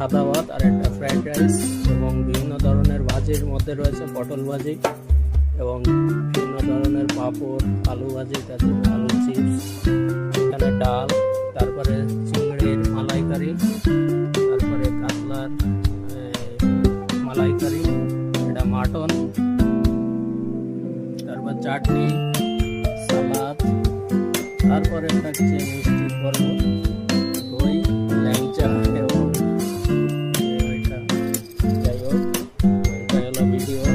সাদা ভাত আর একটা ফ্রাইড রাইস এবং বিভিন্ন ধরনের ভাজির মধ্যে রয়েছে পটল ভাজি এবং বিভিন্ন ধরনের পাঁপড়, আলু ভাজি, ইত্যাদি, আলু চিপস, এখানে ডাল, তারপরে চিংড়ির মালাইকারি, তারপরে কাতলার মালাইকারি, এটা মাটন, তারপর চাটনি, সালাদ, তারপরে একটা কিছু মিষ্টি পর্ব, দই, ল্যাংচা এবং এটা, যাই হোক, এটা হলো ভিডিও।